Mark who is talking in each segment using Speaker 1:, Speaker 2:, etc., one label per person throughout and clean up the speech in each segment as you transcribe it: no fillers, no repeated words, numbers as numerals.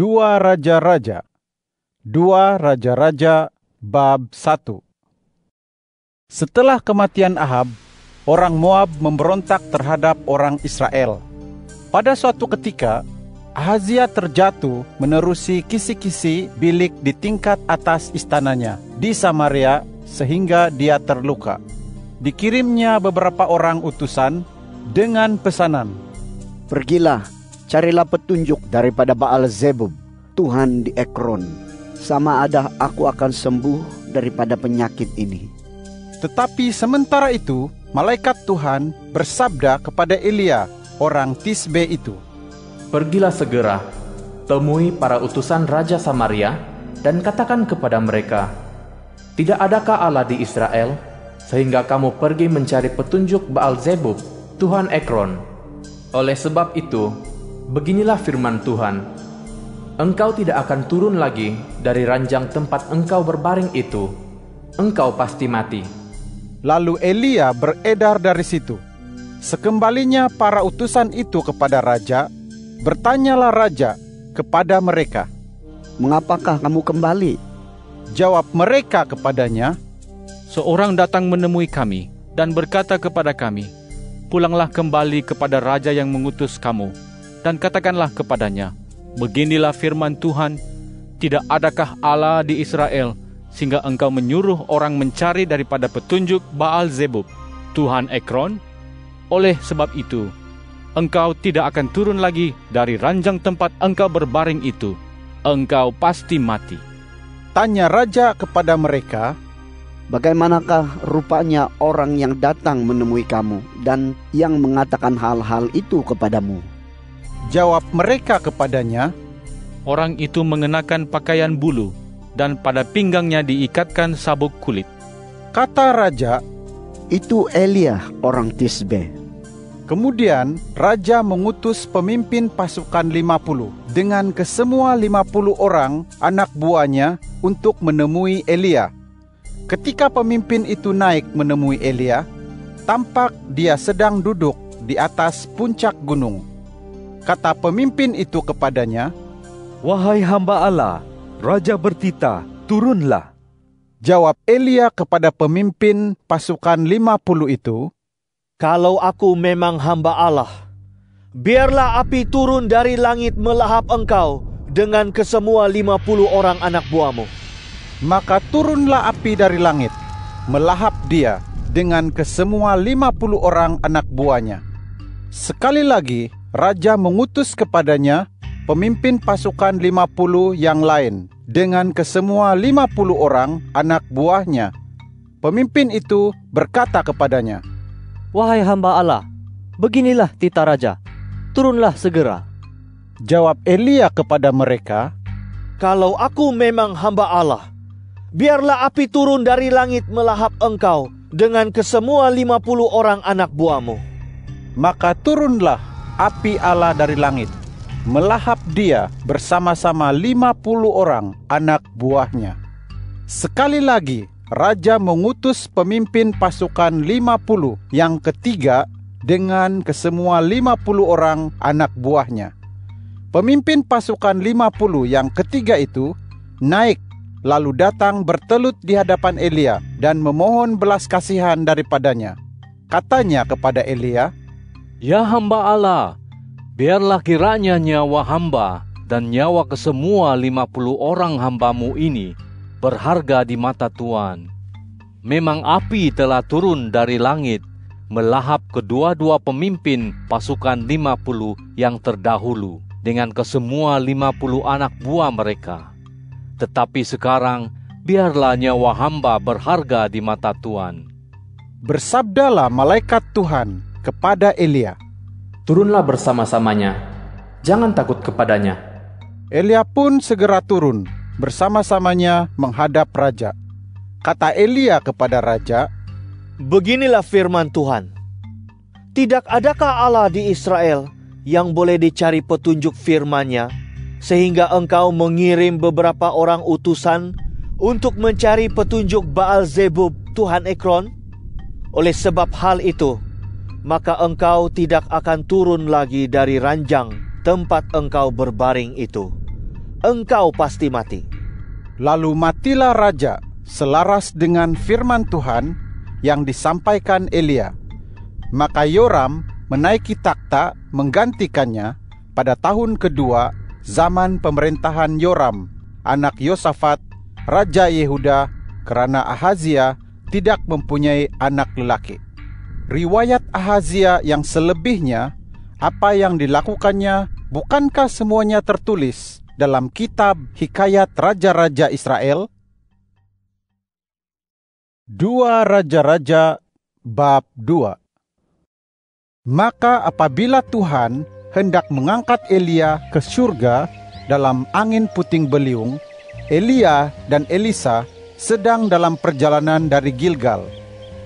Speaker 1: Dua Raja-Raja bab 1. Setelah kematian Ahab, orang Moab memberontak terhadap orang Israel. Pada suatu ketika, Ahazia terjatuh menerusi kisi-kisi bilik di tingkat atas istananya di Samaria sehingga dia terluka. Dikirimnya beberapa orang utusan dengan pesanan,
Speaker 2: "Pergilah, carilah petunjuk daripada Baal-zebub, Tuhan di Ekron. Sama ada aku akan sembuh daripada penyakit ini."
Speaker 1: Tetapi sementara itu, malaikat Tuhan bersabda kepada Elia, orang Tisbe itu,
Speaker 3: "Pergilah segera, temui para utusan Raja Samaria, dan katakan kepada mereka, tidak adakah Allah di Israel, sehingga kamu pergi mencari petunjuk Baal-zebub, Tuhan Ekron? Oleh sebab itu, beginilah firman Tuhan, engkau tidak akan turun lagi dari ranjang tempat engkau berbaring itu, engkau pasti mati."
Speaker 1: Lalu Elia beredar dari situ. Sekembalinya para utusan itu kepada raja, bertanyalah raja kepada mereka,
Speaker 2: "Mengapakah kamu kembali?"
Speaker 1: Jawab mereka kepadanya,
Speaker 4: "Seorang datang menemui kami dan berkata kepada kami, pulanglah kembali kepada raja yang mengutus kamu, dan katakanlah kepadanya, beginilah firman Tuhan, tidak adakah Allah di Israel, sehingga engkau menyuruh orang mencari daripada petunjuk Baal-zebub, Tuhan Ekron? Oleh sebab itu, engkau tidak akan turun lagi dari ranjang tempat engkau berbaring itu, engkau pasti mati."
Speaker 1: Tanya raja kepada mereka,
Speaker 2: "Bagaimanakah rupanya orang yang datang menemui kamu dan yang mengatakan hal-hal itu kepadamu?"
Speaker 1: Jawab mereka kepadanya,
Speaker 4: "Orang itu mengenakan pakaian bulu, dan pada pinggangnya diikatkan sabuk kulit."
Speaker 1: Kata raja,
Speaker 2: "Itu Elia orang Tisbe."
Speaker 1: Kemudian raja mengutus pemimpin pasukan 50 dengan kesemua 50 orang anak buahnya untuk menemui Elia. Ketika pemimpin itu naik menemui Elia, tampak dia sedang duduk di atas puncak gunung. Kata pemimpin itu kepadanya,
Speaker 5: "Wahai hamba Allah, Raja bertita, turunlah."
Speaker 1: Jawab Elia kepada pemimpin pasukan 50 itu,
Speaker 6: "Kalau aku memang hamba Allah, biarlah api turun dari langit melahap engkau dengan kesemua 50 orang anak buahmu."
Speaker 1: Maka turunlah api dari langit, melahap dia dengan kesemua 50 orang anak buahnya. Sekali lagi, raja mengutus kepadanya pemimpin pasukan 50 yang lain dengan kesemua 50 orang anak buahnya. Pemimpin itu berkata kepadanya,
Speaker 7: "Wahai hamba Allah, beginilah titah raja, turunlah segera."
Speaker 1: Jawab Elia kepada mereka,
Speaker 6: "Kalau aku memang hamba Allah, biarlah api turun dari langit melahap engkau dengan kesemua 50 orang anak buahmu."
Speaker 1: Maka turunlah api Allah dari langit, melahap dia bersama-sama 50 orang anak buahnya. Sekali lagi, raja mengutus pemimpin pasukan 50 yang ketiga dengan kesemua 50 orang anak buahnya. Pemimpin pasukan 50 yang ketiga itu naik, lalu datang bertelut di hadapan Elia dan memohon belas kasihan daripadanya. Katanya kepada Elia,
Speaker 4: "Ya hamba Allah, biarlah kiranya nyawa hamba dan nyawa kesemua 50 orang hambamu ini berharga di mata Tuhan. Memang api telah turun dari langit, melahap kedua-dua pemimpin pasukan 50 yang terdahulu dengan kesemua 50 anak buah mereka. Tetapi sekarang, biarlah nyawa hamba berharga di mata Tuhan."
Speaker 1: Bersabdalah malaikat Tuhan kepada Elia,
Speaker 3: Turunlah bersama-samanya, jangan takut kepadanya."
Speaker 1: Elia pun segera turun bersama-samanya menghadap raja. Kata Elia kepada raja,
Speaker 6: "Beginilah firman Tuhan, tidak adakah Allah di Israel yang boleh dicari petunjuk firman-Nya, sehingga engkau mengirim beberapa orang utusan untuk mencari petunjuk Baal-zebub, Tuhan Ekron? Oleh sebab hal itu, maka engkau tidak akan turun lagi dari ranjang tempat engkau berbaring itu. engkau pasti mati."
Speaker 1: Lalu matilah raja selaras dengan firman Tuhan yang disampaikan Elia. Maka Yoram menaiki takhta menggantikannya pada tahun kedua zaman pemerintahan Yoram, anak Yosafat, raja Yehuda, karena Ahazia tidak mempunyai anak lelaki. Riwayat Ahazia yang selebihnya, apa yang dilakukannya, bukankah semuanya tertulis dalam kitab Hikayat Raja-Raja Israel? 2 Raja-Raja bab 2. Maka apabila Tuhan hendak mengangkat Elia ke surga dalam angin puting beliung, Elia dan Elisa sedang dalam perjalanan dari Gilgal.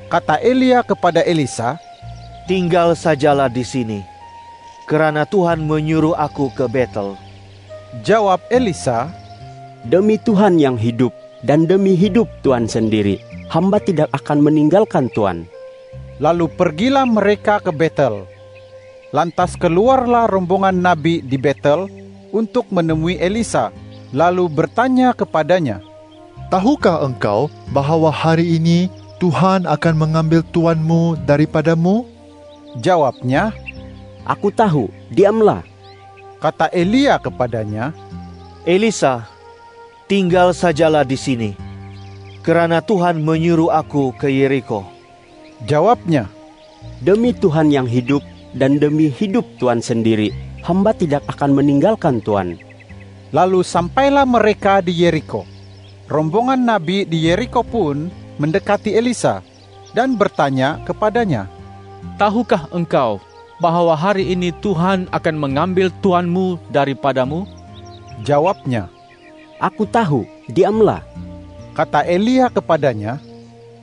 Speaker 1: Kata Elia kepada Elisa,
Speaker 6: "Tinggal sajalah di sini, kerana Tuhan menyuruh aku ke Betel."
Speaker 1: Jawab Elisa,
Speaker 8: "Demi Tuhan yang hidup dan demi hidup Tuhan sendiri, hamba tidak akan meninggalkan Tuhan."
Speaker 1: Lalu pergilah mereka ke Betel. Lantas keluarlah rombongan nabi di Betel untuk menemui Elisa, lalu bertanya kepadanya,
Speaker 9: "Tahukah engkau bahawa hari ini Tuhan akan mengambil tuanmu daripadamu?"
Speaker 1: Jawabnya,
Speaker 8: "Aku tahu, diamlah."
Speaker 1: Kata Elia kepadanya,
Speaker 6: "Elisa, tinggal sajalah di sini, kerana Tuhan menyuruh aku ke Yeriko."
Speaker 1: Jawabnya,
Speaker 8: "Demi Tuhan yang hidup dan demi hidup Tuhan sendiri, hamba tidak akan meninggalkan Tuhan."
Speaker 1: Lalu sampailah mereka di Yeriko. Rombongan nabi di Yeriko pun mendekati Elisa dan bertanya kepadanya,
Speaker 4: "Tahukah engkau bahwa hari ini Tuhan akan mengambil tuanmu daripadamu?"
Speaker 1: Jawabnya,
Speaker 8: "Aku tahu, diamlah."
Speaker 1: Kata Elia kepadanya,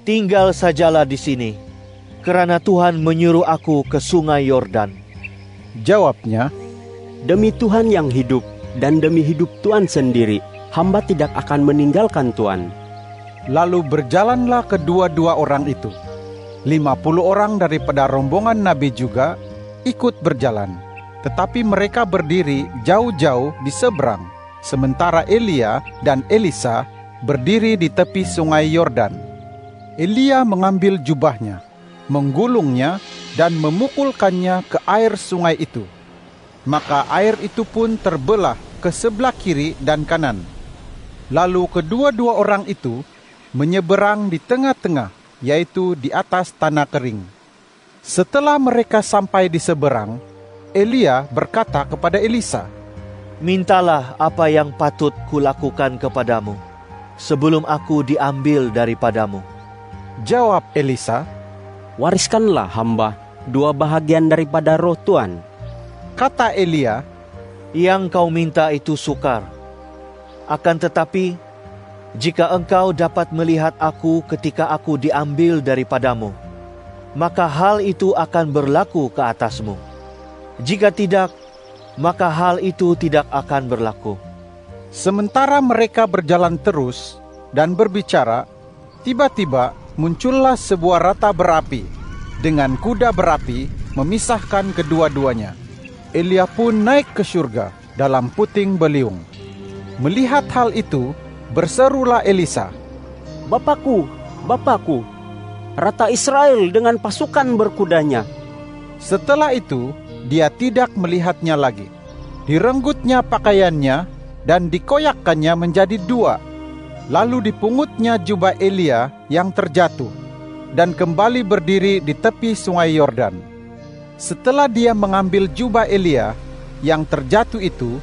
Speaker 6: "Tinggal sajalah di sini, kerana Tuhan menyuruh aku ke sungai Yordan."
Speaker 1: Jawabnya,
Speaker 8: "Demi Tuhan yang hidup dan demi hidup Tuhan sendiri, hamba tidak akan meninggalkan Tuhan."
Speaker 1: Lalu berjalanlah kedua-dua orang itu. 50 orang daripada rombongan nabi juga ikut berjalan, tetapi mereka berdiri jauh-jauh di seberang, sementara Elia dan Elisa berdiri di tepi sungai Yordan. Elia mengambil jubahnya, menggulungnya, dan memukulkannya ke air sungai itu. Maka air itu pun terbelah ke sebelah kiri dan kanan. Lalu kedua-dua orang itu menyeberang di tengah-tengah, yaitu di atas tanah kering. Setelah mereka sampai di seberang, Elia berkata kepada Elisa,
Speaker 6: "Mintalah apa yang patut kulakukan kepadamu, sebelum aku diambil daripadamu."
Speaker 1: Jawab Elisa,
Speaker 8: "Wariskanlah hamba 2 bahagian daripada roh Tuhan."
Speaker 1: Kata Elia,
Speaker 6: "Yang kau minta itu sukar. Akan tetapi, jika engkau dapat melihat aku ketika aku diambil daripadamu, maka hal itu akan berlaku ke atasmu. Jika tidak, maka hal itu tidak akan berlaku."
Speaker 1: Sementara mereka berjalan terus dan berbicara, tiba-tiba muncullah sebuah rata berapi dengan kuda berapi memisahkan kedua-duanya. Elia pun naik ke surga dalam puting beliung. Melihat hal itu, berserulah Elisa,
Speaker 8: "Bapakku, Bapakku, rata Israel dengan pasukan berkudanya."
Speaker 1: Setelah itu, dia tidak melihatnya lagi. Direnggutnya pakaiannya dan dikoyakkannya menjadi 2. Lalu dipungutnya jubah Elia yang terjatuh dan kembali berdiri di tepi sungai Yordan. Setelah dia mengambil jubah Elia yang terjatuh itu,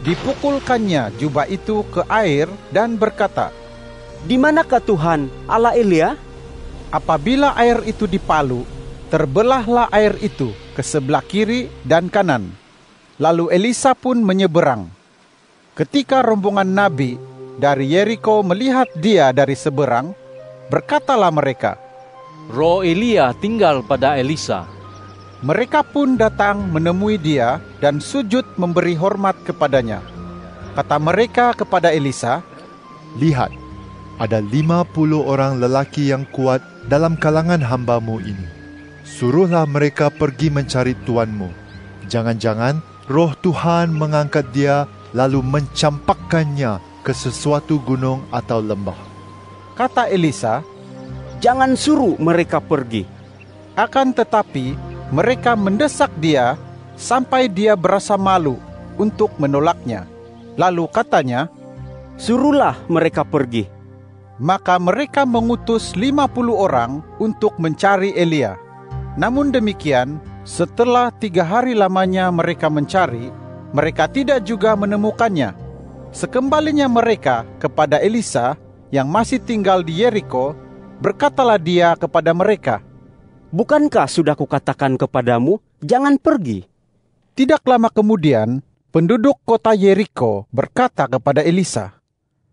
Speaker 1: dipukulkannya jubah itu ke air dan berkata,
Speaker 8: "Di manakah Tuhan, Allah Elia?"
Speaker 1: Apabila air itu dipalu, terbelahlah air itu ke sebelah kiri dan kanan. Lalu Elisa pun menyeberang. Ketika rombongan nabi dari Yeriko melihat dia dari seberang, berkatalah mereka,
Speaker 4: "Roh Elia tinggal pada Elisa."
Speaker 1: Mereka pun datang menemui dia dan sujud memberi hormat kepadanya. Kata mereka kepada Elisa,
Speaker 9: "Lihat, ada 50 orang lelaki yang kuat dalam kalangan hambamu ini. Suruhlah mereka pergi mencari tuanmu. Jangan-jangan roh Tuhan mengangkat dia lalu mencampakkannya ke sesuatu gunung atau lembah.
Speaker 1: Kata Elisa,
Speaker 8: Jangan suruh mereka pergi.
Speaker 1: akan tetapi mereka mendesak dia sampai dia berasa malu untuk menolaknya. Lalu katanya,
Speaker 8: Suruhlah mereka pergi.
Speaker 1: maka mereka mengutus 50 orang untuk mencari Elia. Namun demikian, setelah 3 hari lamanya mereka mencari, mereka tidak juga menemukannya. Sekembalinya mereka kepada Elisa yang masih tinggal di Yeriko, berkatalah dia kepada mereka,
Speaker 8: Bukankah sudah kukatakan kepadamu, jangan pergi?
Speaker 1: Tidak lama kemudian, penduduk kota Yeriko berkata kepada Elisa,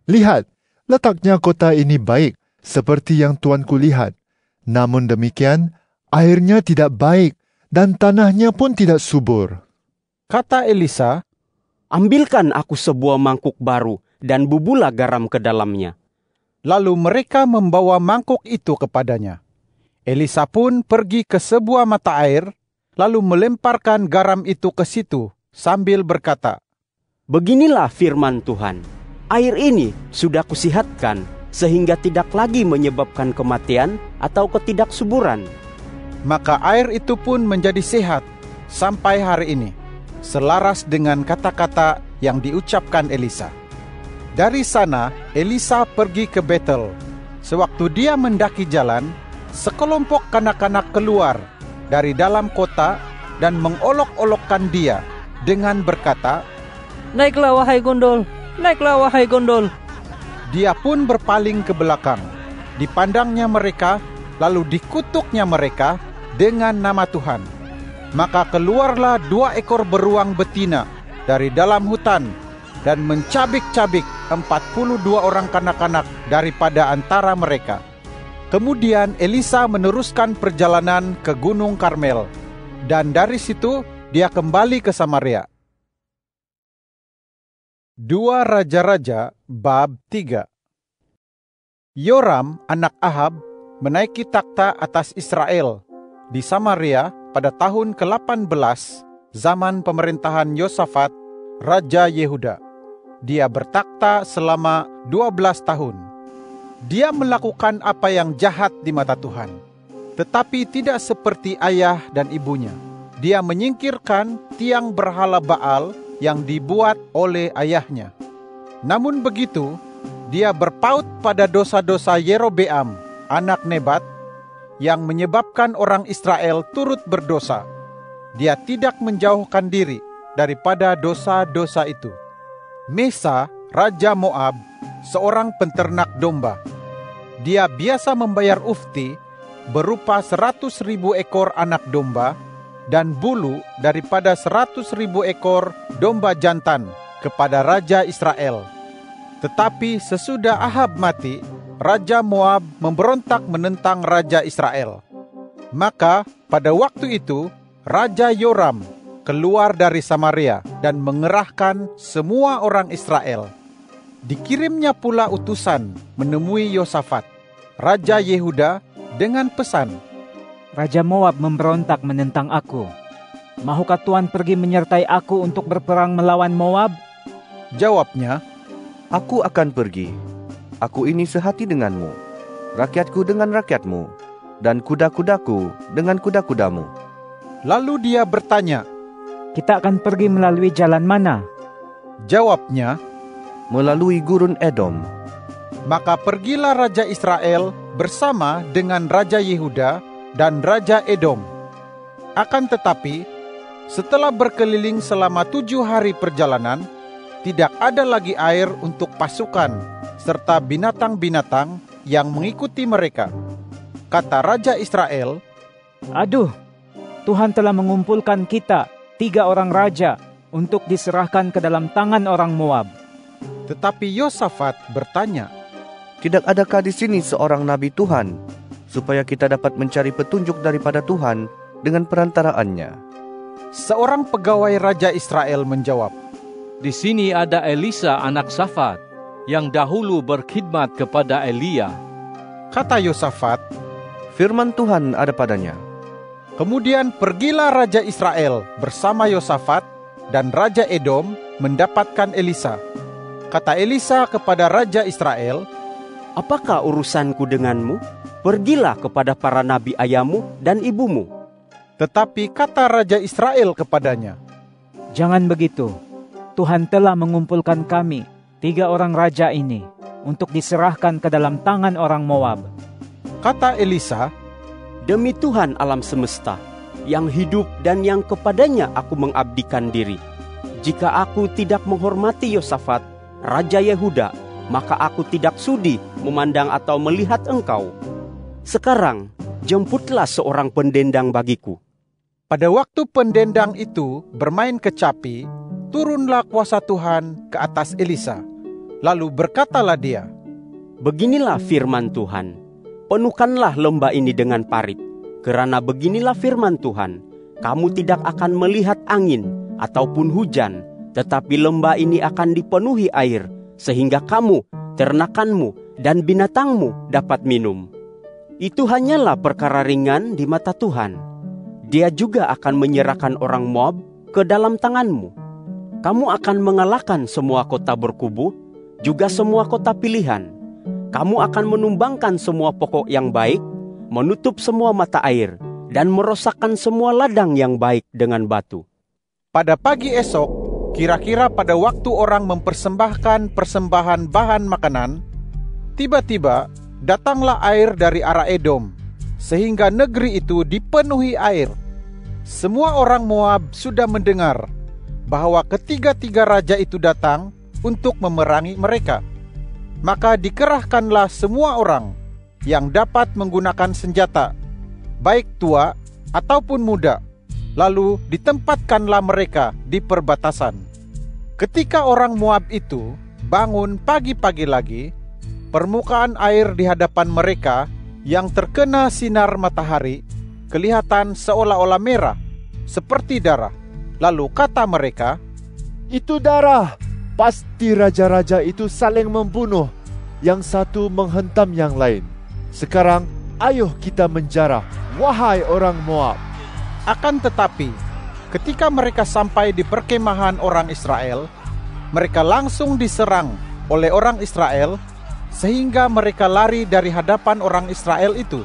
Speaker 9: Lihat, letaknya kota ini baik, seperti yang tuanku lihat. Namun demikian, airnya tidak baik, dan tanahnya pun tidak subur.
Speaker 1: Kata Elisa,
Speaker 8: Ambilkan aku sebuah mangkuk baru, dan bubulah garam ke dalamnya.
Speaker 1: lalu mereka membawa mangkuk itu kepadanya. Elisa pun pergi ke sebuah mata air, lalu melemparkan garam itu ke situ, sambil berkata,
Speaker 8: Beginilah firman Tuhan, air ini sudah kusihatkan, sehingga tidak lagi menyebabkan kematian atau ketidaksuburan.
Speaker 1: Maka air itu pun menjadi sehat sampai hari ini, selaras dengan kata-kata yang diucapkan Elisa. Dari sana, Elisa pergi ke Betel. Sewaktu dia mendaki jalan, sekelompok kanak-kanak keluar dari dalam kota dan mengolok-olokkan dia dengan berkata,
Speaker 7: Naiklah wahai gondol, naiklah wahai gondol.
Speaker 1: Dia pun berpaling ke belakang. Dipandangnya mereka, lalu dikutuknya mereka dengan nama Tuhan. Maka keluarlah 2 ekor beruang betina dari dalam hutan dan mencabik-cabik 42 orang kanak-kanak daripada antara mereka. Kemudian Elisa meneruskan perjalanan ke Gunung Karmel, dan dari situ dia kembali ke Samaria. 2 Raja-Raja bab 3. Yoram anak Ahab menaiki takhta atas Israel di Samaria pada tahun ke-18 zaman pemerintahan Yosafat, Raja Yehuda. Dia bertakhta selama 12 tahun. Dia melakukan apa yang jahat di mata Tuhan, tetapi tidak seperti ayah dan ibunya. Dia menyingkirkan tiang berhala Baal yang dibuat oleh ayahnya. Namun begitu, dia berpaut pada dosa-dosa Yerobeam, anak Nebat, yang menyebabkan orang Israel turut berdosa. Dia tidak menjauhkan diri daripada dosa-dosa itu. Mesa, Raja Moab, seorang penternak domba. Dia biasa membayar ufti berupa 100.000 ekor anak domba dan bulu daripada 100.000 ekor domba jantan kepada Raja Israel. Tetapi sesudah Ahab mati, Raja Moab memberontak menentang Raja Israel. Maka pada waktu itu Raja Yoram keluar dari Samaria dan mengerahkan semua orang Israel. Dikirimnya pula utusan menemui Yosafat, Raja Yehuda, dengan pesan,
Speaker 10: Raja Moab memberontak menentang aku. Mahukah Tuan pergi menyertai aku untuk berperang melawan Moab?
Speaker 1: Jawabnya,
Speaker 11: Aku akan pergi. Aku ini sehati denganmu, rakyatku dengan rakyatmu, dan kuda-kudaku dengan kuda-kudamu.
Speaker 1: Lalu dia bertanya,
Speaker 10: Kita akan pergi melalui jalan mana?
Speaker 1: Jawabnya,
Speaker 11: Melalui gurun Edom.
Speaker 1: Maka pergilah Raja Israel bersama dengan Raja Yehuda dan Raja Edom. Akan tetapi, setelah berkeliling selama 7 hari perjalanan, tidak ada lagi air untuk pasukan serta binatang-binatang yang mengikuti mereka. Kata Raja Israel,
Speaker 10: Aduh, Tuhan telah mengumpulkan kita, 3 orang raja, untuk diserahkan ke dalam tangan orang Moab.
Speaker 1: Tetapi Yosafat bertanya,
Speaker 11: Tidak adakah di sini seorang nabi Tuhan, supaya kita dapat mencari petunjuk daripada Tuhan dengan perantaraannya?
Speaker 1: Seorang pegawai Raja Israel menjawab,
Speaker 12: Di sini ada Elisa anak Safat, yang dahulu berkhidmat kepada Elia.
Speaker 1: Kata Yosafat,
Speaker 11: Firman Tuhan ada padanya.
Speaker 1: Kemudian pergilah Raja Israel bersama Yosafat dan Raja Edom mendapatkan Elisa. Kata Elisa kepada Raja Israel,
Speaker 8: "Apakah urusanku denganmu? Pergilah kepada para nabi ayahmu dan ibumu."
Speaker 1: Tetapi kata Raja Israel kepadanya,
Speaker 10: "Jangan begitu. Tuhan telah mengumpulkan kami, 3 orang raja ini, untuk diserahkan ke dalam tangan orang Moab."
Speaker 1: Kata Elisa,
Speaker 8: "Demi Tuhan alam semesta, yang hidup dan yang kepadanya aku mengabdikan diri. Jika aku tidak menghormati Yosafat, Raja Yehuda, maka aku tidak sudi memandang atau melihat engkau. Sekarang, jemputlah seorang pendendang bagiku."
Speaker 1: Pada waktu pendendang itu bermain kecapi, turunlah kuasa Tuhan ke atas Elisa. Lalu berkatalah dia,
Speaker 8: "Beginilah firman Tuhan, penuhkanlah lembah ini dengan parit. Kerana beginilah firman Tuhan, kamu tidak akan melihat angin ataupun hujan, tetapi lembah ini akan dipenuhi air, sehingga kamu, ternakanmu, dan binatangmu dapat minum. Itu hanyalah perkara ringan di mata Tuhan. Dia juga akan menyerahkan orang Moab ke dalam tanganmu. Kamu akan mengalahkan semua kota berkubu, juga semua kota pilihan. Kamu akan menumbangkan semua pokok yang baik, menutup semua mata air, dan merosakkan semua ladang yang baik dengan batu."
Speaker 1: Pada pagi esok, kira-kira pada waktu orang mempersembahkan persembahan bahan makanan, tiba-tiba datanglah air dari arah Edom, sehingga negeri itu dipenuhi air. Semua orang Moab sudah mendengar bahwa ketiga-tiga raja itu datang untuk memerangi mereka. Maka dikerahkanlah semua orang yang dapat menggunakan senjata, baik tua ataupun muda, lalu ditempatkanlah mereka di perbatasan. Ketika orang Moab itu bangun pagi-pagi lagi, permukaan air di hadapan mereka yang terkena sinar matahari kelihatan seolah-olah merah, seperti darah. Lalu kata mereka,
Speaker 9: "Itu darah. Pasti raja-raja itu saling membunuh. Yang satu menghentam yang lain. Sekarang, ayo kita menjarah, wahai orang Moab."
Speaker 1: Akan tetapi, ketika mereka sampai di perkemahan orang Israel, mereka langsung diserang oleh orang Israel, sehingga mereka lari dari hadapan orang Israel itu.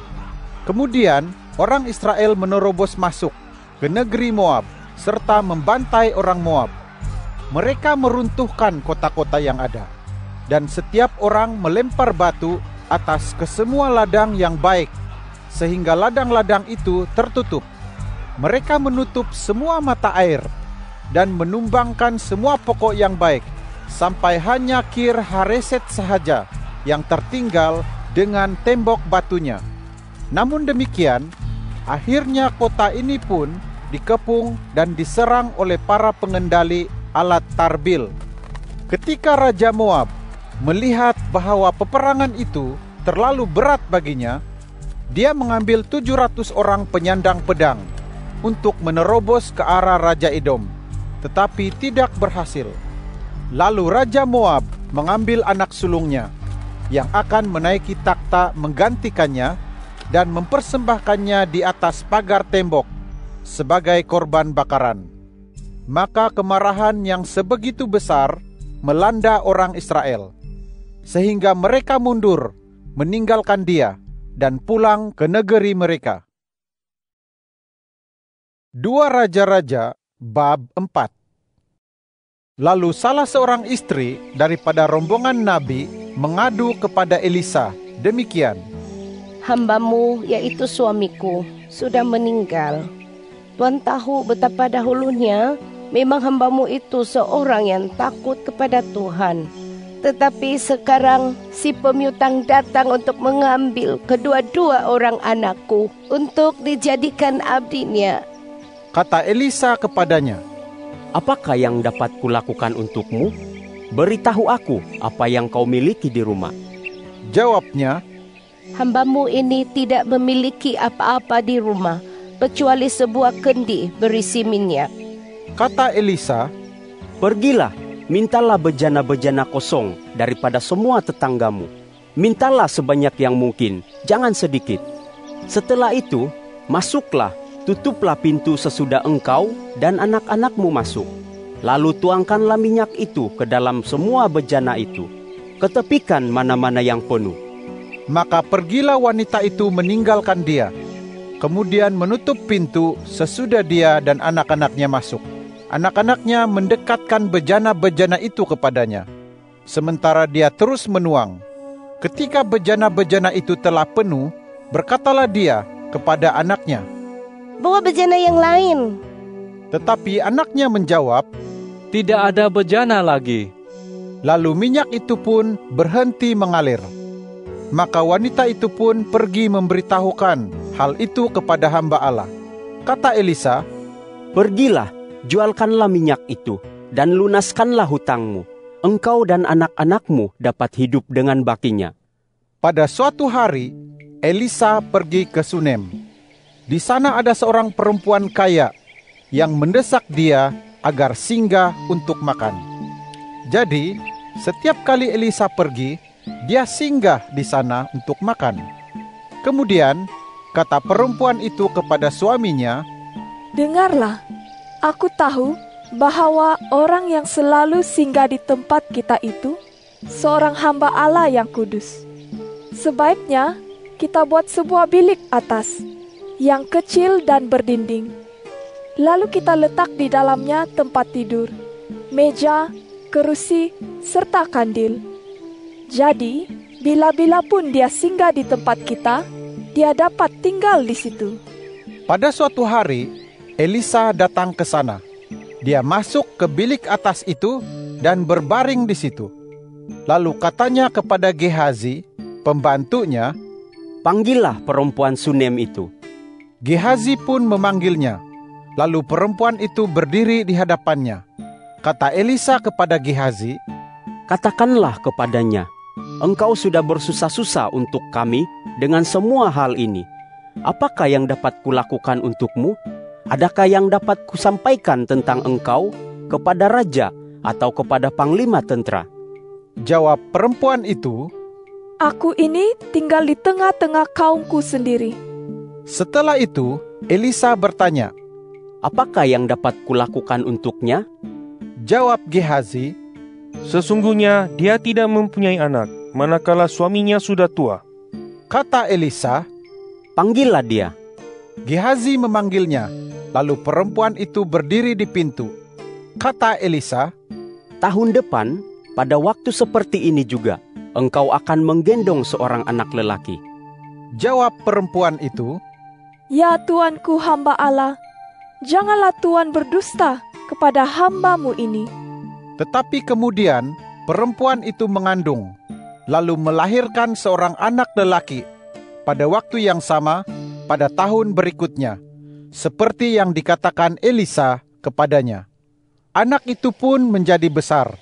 Speaker 1: Kemudian, orang Israel menerobos masuk ke negeri Moab, serta membantai orang Moab. Mereka meruntuhkan kota-kota yang ada, dan setiap orang melempar batu atas ke semua ladang yang baik, sehingga ladang-ladang itu tertutup. Mereka menutup semua mata air dan menumbangkan semua pokok yang baik, sampai hanya Kir Hareset sahaja yang tertinggal dengan tembok batunya. Namun demikian, akhirnya kota ini pun dikepung dan diserang oleh para pengendali alat tarbil. Ketika Raja Moab melihat bahwa peperangan itu terlalu berat baginya, dia mengambil 700 orang penyandang pedang untuk menerobos ke arah Raja Edom, tetapi tidak berhasil. Lalu Raja Moab mengambil anak sulungnya yang akan menaiki takhta menggantikannya dan mempersembahkannya di atas pagar tembok sebagai korban bakaran. Maka kemarahan yang sebegitu besar melanda orang Israel, sehingga mereka mundur, meninggalkan dia, dan pulang ke negeri mereka. 2 Raja-Raja bab 4. Lalu salah seorang istri daripada rombongan Nabi mengadu kepada Elisa, demikian,
Speaker 13: "Hambamu, yaitu suamiku, sudah meninggal. Tuan tahu betapa dahulunya memang hambamu itu seorang yang takut kepada Tuhan. Tetapi sekarang si pemiutang datang untuk mengambil kedua-dua orang anakku untuk dijadikan abdinya."
Speaker 1: Kata Elisa kepadanya,
Speaker 8: "Apakah yang dapat kulakukan untukmu? Beritahu aku apa yang kau miliki di rumah."
Speaker 1: Jawabnya,
Speaker 13: "Hambamu ini tidak memiliki apa-apa di rumah, kecuali sebuah kendi berisi minyak."
Speaker 1: Kata Elisa,
Speaker 8: "Pergilah, mintalah bejana-bejana kosong daripada semua tetanggamu. Mintalah sebanyak yang mungkin, jangan sedikit. Setelah itu, masuklah, tutuplah pintu sesudah engkau dan anak-anakmu masuk. Lalu tuangkanlah minyak itu ke dalam semua bejana itu, ketepikan mana-mana yang penuh.
Speaker 1: Maka pergilah wanita itu meninggalkan dia, kemudian menutup pintu sesudah dia dan anak-anaknya masuk. Anak-anaknya mendekatkan bejana-bejana itu kepadanya, sementara dia terus menuang. Ketika bejana-bejana itu telah penuh, berkatalah dia kepada anaknya,
Speaker 13: "Bawa bejana yang lain."
Speaker 1: Tetapi anaknya menjawab,
Speaker 12: "Tidak ada bejana lagi."
Speaker 1: Lalu minyak itu pun berhenti mengalir. Maka wanita itu pun pergi memberitahukan hal itu kepada hamba Allah. Kata Elisa,
Speaker 8: "Pergilah, jualkanlah minyak itu, dan lunaskanlah hutangmu. Engkau dan anak-anakmu dapat hidup dengan bakinya."
Speaker 1: Pada suatu hari, Elisa pergi ke Sunem. Di sana ada seorang perempuan kaya yang mendesak dia agar singgah untuk makan. Jadi, setiap kali Elisa pergi, dia singgah di sana untuk makan. Kemudian, kata perempuan itu kepada suaminya,
Speaker 14: "Dengarlah, aku tahu bahwa orang yang selalu singgah di tempat kita itu seorang hamba Allah yang kudus. Sebaiknya kita buat sebuah bilik atas yang kecil dan berdinding. Lalu kita letak di dalamnya tempat tidur, meja, kerusi, serta kandil. Jadi, bila-bila pun dia singgah di tempat kita, dia dapat tinggal di situ."
Speaker 1: Pada suatu hari, Elisa datang ke sana. Dia masuk ke bilik atas itu dan berbaring di situ. Lalu katanya kepada Gehazi, pembantunya,
Speaker 8: "Panggillah perempuan Sunem itu."
Speaker 1: Gehazi pun memanggilnya. Lalu perempuan itu berdiri di hadapannya. Kata Elisa kepada Gehazi,
Speaker 8: "Katakanlah kepadanya, engkau sudah bersusah-susah untuk kami dengan semua hal ini. Apakah yang dapat kulakukan untukmu? Adakah yang dapat kusampaikan tentang engkau kepada raja atau kepada panglima tentara?"
Speaker 1: Jawab perempuan itu,
Speaker 14: "Aku ini tinggal di tengah-tengah kaumku sendiri."
Speaker 1: Setelah itu, Elisa bertanya,
Speaker 8: "Apakah yang dapat kulakukan untuknya?"
Speaker 1: Jawab Gehazi,
Speaker 15: "Sesungguhnya dia tidak mempunyai anak, manakala suaminya sudah tua."
Speaker 1: Kata Elisa,
Speaker 8: "Panggillah dia."
Speaker 1: Gehazi memanggilnya, lalu perempuan itu berdiri di pintu. Kata Elisa,
Speaker 8: "Tahun depan, pada waktu seperti ini juga, engkau akan menggendong seorang anak lelaki."
Speaker 1: Jawab perempuan itu,
Speaker 14: "Ya Tuanku hamba Allah, janganlah Tuan berdusta kepada hamba-Mu ini."
Speaker 1: Tetapi kemudian perempuan itu mengandung, lalu melahirkan seorang anak lelaki pada waktu yang sama pada tahun berikutnya, seperti yang dikatakan Elisa kepadanya. Anak itu pun menjadi besar.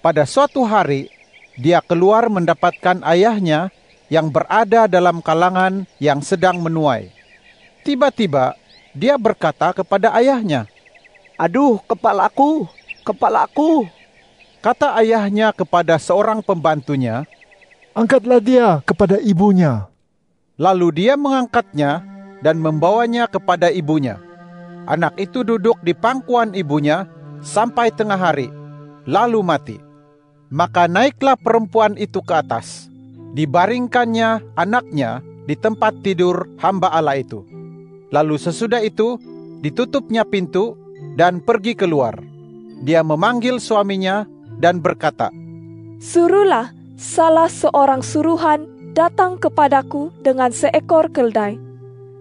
Speaker 1: Pada suatu hari, dia keluar mendapatkan ayahnya yang berada dalam kalangan yang sedang menuai. Tiba-tiba, dia berkata kepada ayahnya,
Speaker 2: "Aduh, kepalaku, kepalaku."
Speaker 1: Kata ayahnya kepada seorang pembantunya,
Speaker 9: "Angkatlah dia kepada ibunya."
Speaker 1: Lalu dia mengangkatnya dan membawanya kepada ibunya. Anak itu duduk di pangkuan ibunya sampai tengah hari, lalu mati. Maka naiklah perempuan itu ke atas, dibaringkannya anaknya di tempat tidur hamba Allah itu. Lalu sesudah itu ditutupnya pintu dan pergi keluar. Dia memanggil suaminya dan berkata,
Speaker 14: "Suruhlah salah seorang suruhan datang kepadaku dengan seekor keldai.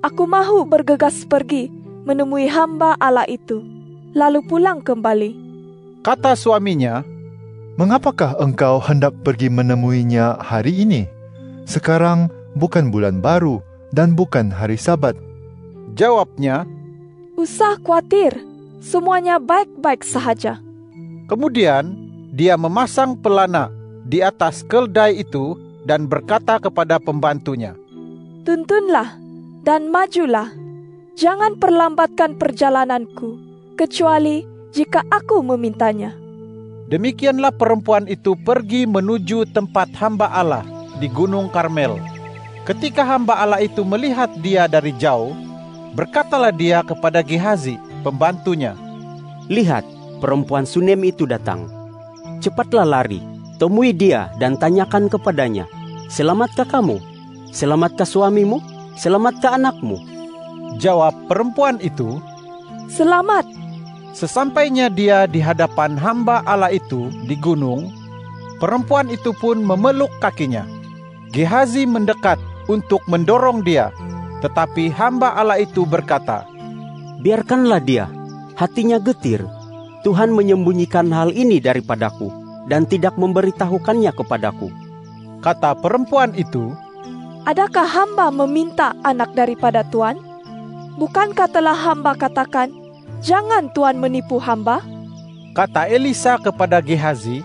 Speaker 14: Aku mahu bergegas pergi menemui hamba Allah itu, lalu pulang kembali."
Speaker 1: Kata suaminya,
Speaker 9: "Mengapakah engkau hendak pergi menemuinya hari ini? Sekarang bukan bulan baru dan bukan hari Sabat."
Speaker 1: Jawabnya,
Speaker 14: "Usah khawatir, semuanya baik-baik sahaja."
Speaker 1: Kemudian dia memasang pelana di atas keldai itu dan berkata kepada pembantunya,
Speaker 14: "Tuntunlah dan majulah. Jangan perlambatkan perjalananku, kecuali jika aku memintanya."
Speaker 1: Demikianlah perempuan itu pergi menuju tempat hamba Allah di Gunung Karmel. Ketika hamba Allah itu melihat dia dari jauh, berkatalah dia kepada Gehazi, pembantunya,
Speaker 8: "Lihat, perempuan Sunem itu datang. Cepatlah lari, temui dia dan tanyakan kepadanya, "Selamatkah kamu? Selamatkah suamimu? Selamatkah anakmu?"
Speaker 1: Jawab perempuan itu,
Speaker 14: "Selamat."
Speaker 1: Sesampainya dia di hadapan hamba Allah itu di gunung, perempuan itu pun memeluk kakinya. Gehazi mendekat untuk mendorong dia, tetapi hamba Allah itu berkata,
Speaker 8: "Biarkanlah dia, hatinya getir. Tuhan menyembunyikan hal ini daripadaku dan tidak memberitahukannya kepadaku."
Speaker 1: Kata perempuan itu,
Speaker 14: "Adakah hamba meminta anak daripada Tuan? Bukankah telah hamba katakan, jangan Tuan menipu hamba?"
Speaker 1: Kata Elisa kepada Gehazi,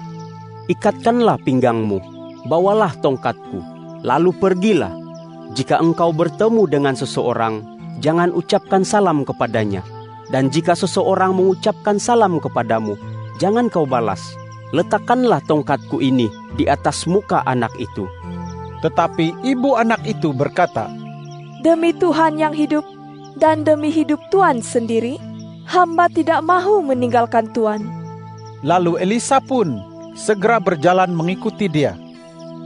Speaker 8: "Ikatkanlah pinggangmu, bawalah tongkatku, lalu pergilah. Jika engkau bertemu dengan seseorang, jangan ucapkan salam kepadanya. Dan jika seseorang mengucapkan salam kepadamu, jangan kau balas. Letakkanlah tongkatku ini di atas muka anak itu."
Speaker 1: Tetapi ibu anak itu berkata,
Speaker 14: "Demi Tuhan yang hidup dan demi hidup Tuan sendiri, hamba tidak mahu meninggalkan Tuan."
Speaker 1: Lalu Elisa pun segera berjalan mengikuti dia.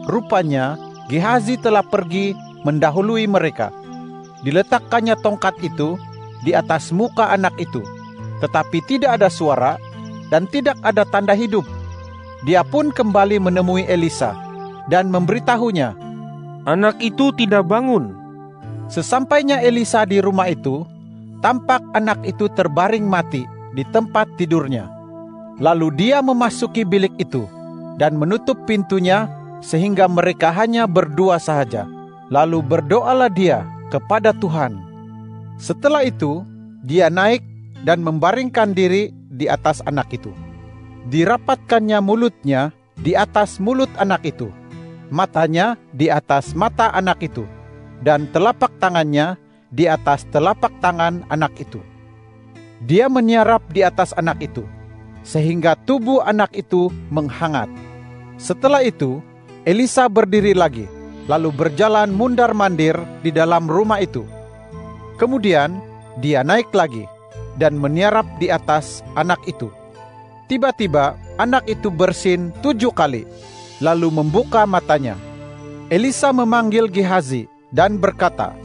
Speaker 1: Rupanya Gehazi telah pergi mendahului mereka. Diletakkannya tongkat itu di atas muka anak itu, tetapi tidak ada suara dan tidak ada tanda hidup. Dia pun kembali menemui Elisa dan memberitahunya,
Speaker 15: "Anak itu tidak bangun."
Speaker 1: Sesampainya Elisa di rumah itu, tampak anak itu terbaring mati di tempat tidurnya. Lalu dia memasuki bilik itu dan menutup pintunya sehingga mereka hanya berdua sahaja. Lalu berdoalah dia kepada Tuhan. Setelah itu, dia naik dan membaringkan diri di atas anak itu. Dirapatkannya mulutnya di atas mulut anak itu, matanya di atas mata anak itu, dan telapak tangannya di atas telapak tangan anak itu. Dia meniarap di atas anak itu, sehingga tubuh anak itu menghangat. Setelah itu, Elisa berdiri lagi, lalu berjalan mundar-mandir di dalam rumah itu. Kemudian dia naik lagi dan meniarap di atas anak itu. Tiba-tiba anak itu bersin 7 kali, lalu membuka matanya. Elisa memanggil Gehazi dan berkata,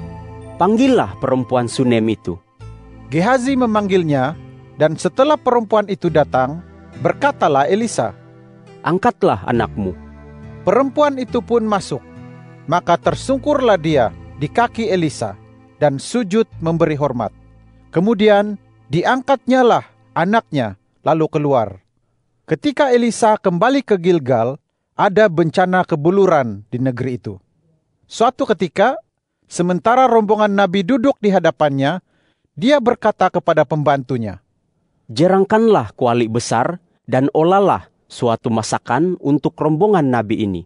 Speaker 8: "Panggillah perempuan Sunem itu."
Speaker 1: Gehazi memanggilnya, dan setelah perempuan itu datang, berkatalah Elisa,
Speaker 8: "Angkatlah anakmu."
Speaker 1: Perempuan itu pun masuk, maka tersungkurlah dia di kaki Elisa dan sujud memberi hormat. Kemudian diangkatnyalah anaknya lalu keluar. Ketika Elisa kembali ke Gilgal, ada bencana kebuluran di negeri itu. Suatu ketika, sementara rombongan nabi duduk di hadapannya, dia berkata kepada pembantunya,
Speaker 8: "Jerangkanlah kuali besar dan olalah suatu masakan untuk rombongan nabi ini."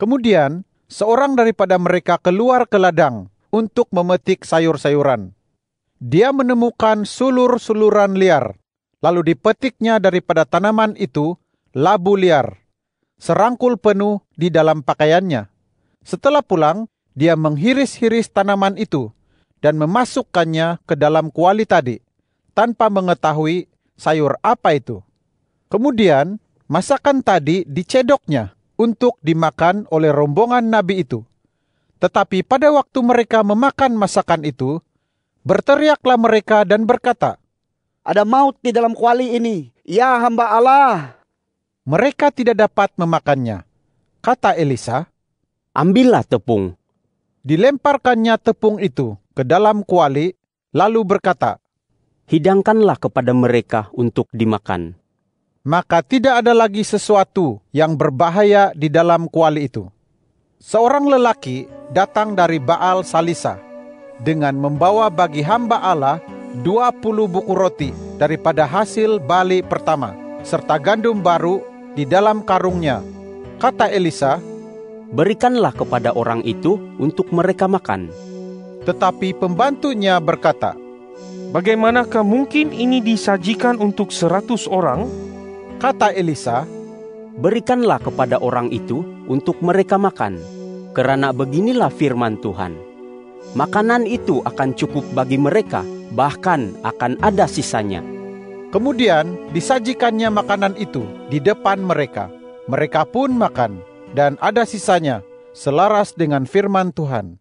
Speaker 1: Kemudian, seorang daripada mereka keluar ke ladang untuk memetik sayur-sayuran. Dia menemukan sulur-suluran liar, lalu dipetiknya daripada tanaman itu labu liar, serangkul penuh di dalam pakaiannya. Setelah pulang, dia menghiris-hiris tanaman itu dan memasukkannya ke dalam kuali tadi, tanpa mengetahui sayur apa itu. Kemudian, masakan tadi dicedoknya untuk dimakan oleh rombongan nabi itu. Tetapi pada waktu mereka memakan masakan itu, berteriaklah mereka dan berkata,
Speaker 2: "Ada maut di dalam kuali ini, ya hamba Allah."
Speaker 1: Mereka tidak dapat memakannya. Kata Elisa,
Speaker 8: "Ambillah tepung."
Speaker 1: Dilemparkannya tepung itu ke dalam kuali, lalu berkata,
Speaker 8: "Hidangkanlah kepada mereka untuk dimakan."
Speaker 1: Maka tidak ada lagi sesuatu yang berbahaya di dalam kuali itu. Seorang lelaki datang dari Baal Salisa dengan membawa bagi hamba Allah 20 buku roti daripada hasil bali pertama, serta gandum baru di dalam karungnya. Kata Elisa,
Speaker 8: "Berikanlah kepada orang itu untuk mereka makan."
Speaker 1: Tetapi pembantunya berkata,
Speaker 15: "Bagaimanakah mungkin ini disajikan untuk 100 orang?"
Speaker 1: Kata Elisa,
Speaker 8: "Berikanlah kepada orang itu untuk mereka makan, karena beginilah firman Tuhan. Makanan itu akan cukup bagi mereka, bahkan akan ada sisanya."
Speaker 1: Kemudian disajikannya makanan itu di depan mereka. Mereka pun makan, dan ada sisanya, selaras dengan firman Tuhan.